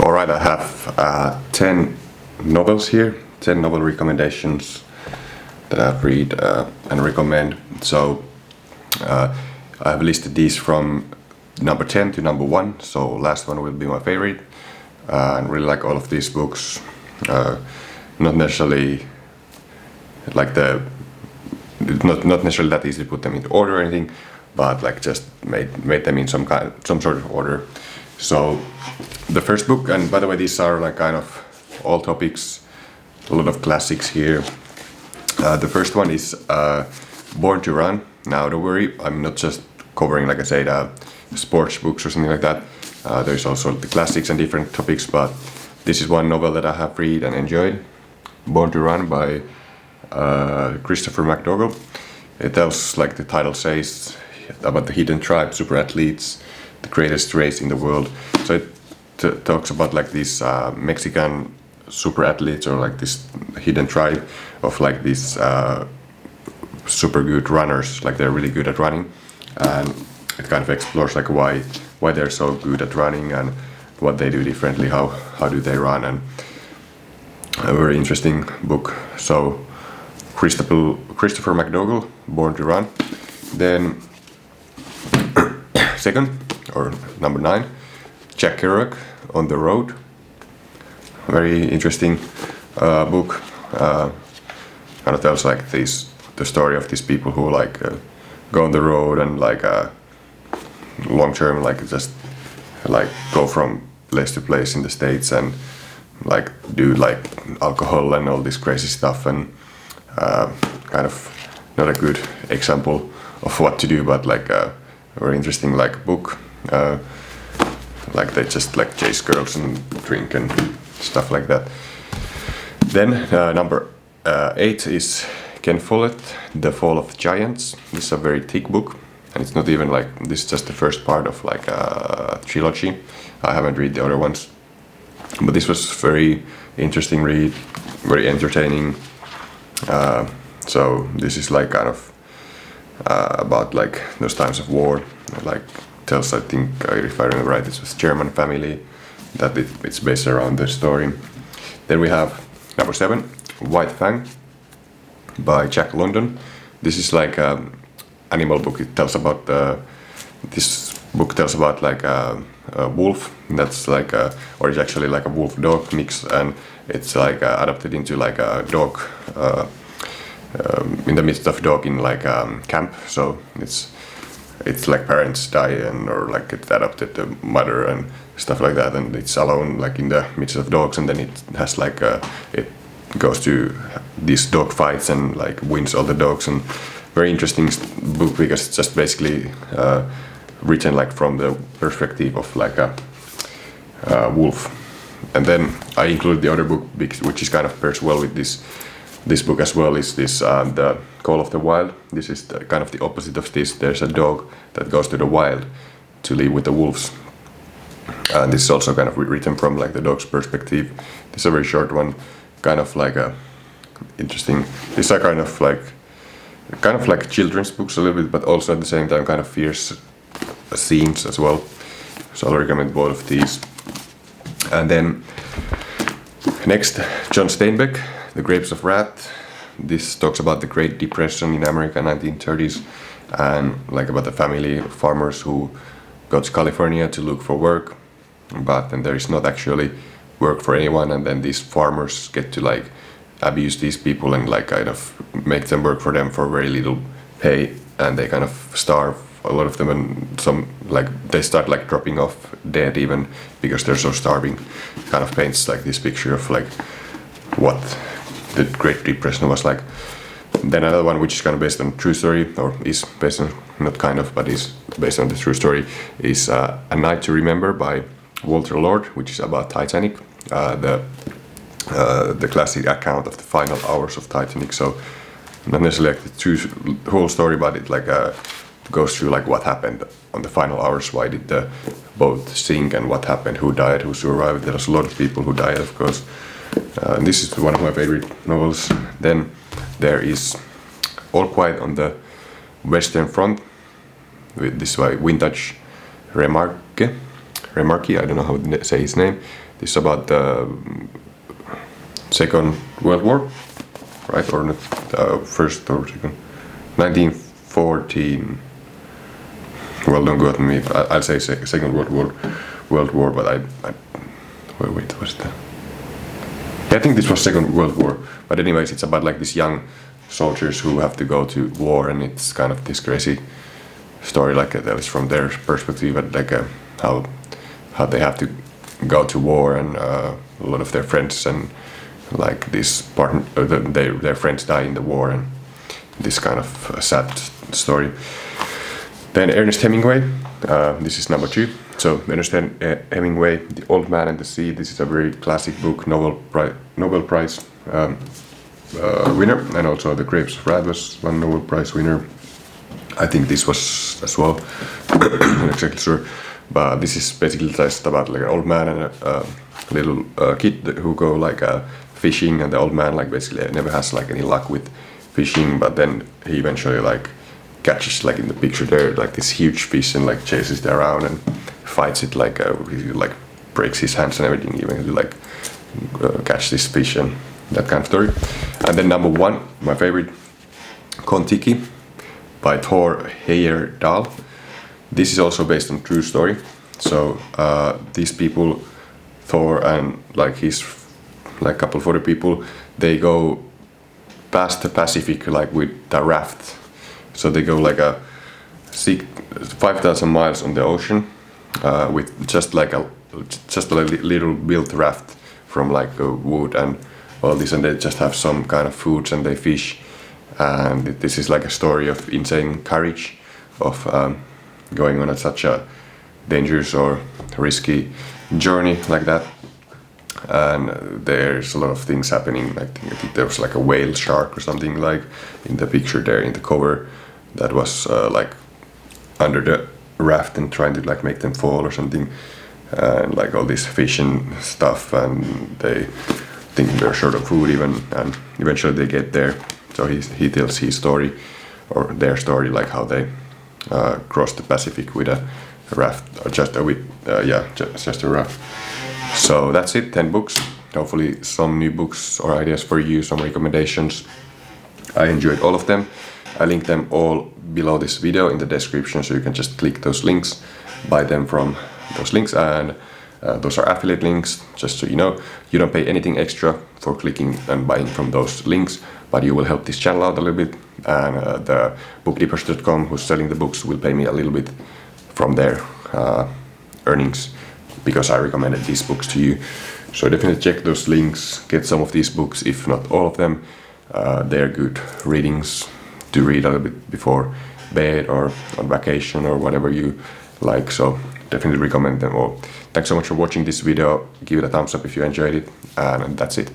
Alright, I have 10 novels here, 10 novel recommendations that I've read and recommend. So I have listed these from number 10 to number 1, so last one will be my favorite. And really like all of these books, not necessarily like not necessarily that easy to put them into order or anything, but like just made them in some sort of order. So the first book, and by the way, these are like kind of all topics, a lot of classics here. The first one is Born to Run. Now don't worry, I'm not just covering, like I said, sports books or something like that. There's also the classics and different topics, but this is one novel that I have read and enjoyed. Born to Run by Christopher McDougall. It tells, like the title says, about the hidden tribe, super athletes, the greatest race in the world. So it talks about like these Mexican super athletes, or like this hidden tribe of like these super good runners, like they're really good at running, and it kind of explores like why they're so good at running and what they do differently, how do they run, and a very interesting book. So Christopher McDougall, Born to Run. Then second, or number 9, Jack Kerouac, On the Road. Very interesting book. Kind of tells like the story of these people who like go on the road and like long term, like just like go from place to place in the States and like do like alcohol and all this crazy stuff, and kind of not a good example of what to do, but like a very interesting like book. Like they just like chase girls and drink and stuff like that. Then number 8 is Ken Follett, The Fall of Giants. This is a very thick book, and it's not even like, this is just the first part of like a trilogy. I haven't read the other ones, but this was very interesting read, very entertaining. So this is like kind of about like those times of war, like tells, I think, if I remember right, it was German family that it's based around the story. Then we have number 7, White Fang by Jack London. This is like animal book. It tells about this book tells about like a wolf that's like or it's actually like a wolf dog mix, and it's like adapted into like a dog in the midst of dog in like camp. So it's like parents die, and or like it's adopted the mother and stuff like that, and it's alone like in the midst of dogs, and then it has like it goes to these dog fights and like wins all the dogs. And very interesting book because it's just basically written like from the perspective of like a wolf. And then I included the other book which is kind of pairs well with this book as well, is this the Call of the Wild. This is kind of the opposite of this. There's a dog that goes to the wild to live with the wolves, and this is also kind of written from like the dog's perspective. This is a very short one, kind of like a interesting. These are kind of like children's books a little bit, but also at the same time kind of fierce scenes as well. So I'll recommend both of these. And then next, John Steinbeck, The Grapes of Wrath. This talks about the Great Depression in America, 1930s, and like about the family of farmers who go to California to look for work, but then there is not actually work for anyone, and then these farmers get to like abuse these people and like kind of make them work for them for very little pay, and they kind of starve, a lot of them, and some like they start like dropping off dead even because they're so starving. Kind of paints like this picture of like what the Great Depression was like. Then another one which is kind of based on true story, or is based on, not kind of, but is based on the true story, is A Night to Remember by Walter Lord, which is about Titanic, the classic account of the final hours of Titanic. So not necessarily like the whole story, but it like goes through like what happened on the final hours. Why did the boat sink, and what happened, who died, who survived. There was a lot of people who died, of course. And this is one of my favorite novels. Then there is All Quiet on the Western Front, with this by Vintage Remarque, I don't know how to say his name. This is about the Second World War, right? Or not, first or second? 1914. Well, don't go at me. I'll say Second World War, but I wait, what's that? Yeah, I think this was Second World War. But anyways, it's about like these young soldiers who have to go to war, and it's kind of this crazy story, like that is from their perspective, and like how they have to go to war, and a lot of their friends and like this partner, their friends die in the war, and this kind of sad story. Then Ernest Hemingway, this is number 2. So Ernest Hemingway, The Old Man and the Sea. This is a very classic book, Nobel Prize winner, and also The Grapes of Wrath was one Nobel Prize winner. I think this was as well. Not exactly sure, but this is basically just about like an old man and a little kid who go like fishing, and the old man like basically never has like any luck with fishing, but then he eventually like catches, like in the picture there, like this huge fish, and like chases it around and fights it, like he like breaks his hands and everything, even to like catch this fish, and that kind of story. And then number 1, my favorite, Kontiki by Thor Heyerdahl. This is also based on true story. So these people, Thor and like his like couple of other people, they go past the Pacific like with a raft. So they go like 5,000 miles on the ocean with just a little built raft from like wood and all this, and they just have some kind of foods and they fish. And this is like a story of insane courage of going on such a dangerous or risky journey like that. And there's a lot of things happening. I think there was like a whale shark or something like in the picture there in the cover that was like under the raft and trying to like make them fall or something, and like all this fish and stuff, and they think they're short of food even, and eventually they get there. So he tells his story, or their story, like how they crossed the Pacific with a raft, or just a raft. So that's it, 10 books. Hopefully some new books or ideas for you, some recommendations. I enjoyed all of them. I link them all below this video in the description, so you can just click those links, buy them from those links, and those are affiliate links, just so you know. You don't pay anything extra for clicking and buying from those links, but you will help this channel out a little bit, and the bookdeepers.com, who's selling the books, will pay me a little bit from their earnings, because I recommended these books to you. So definitely check those links, get some of these books, if not all of them. They're good readings to read a little bit before bed or on vacation or whatever you like, so definitely recommend them all. Thanks so much for watching this video. Give it a thumbs up if you enjoyed it, and that's it.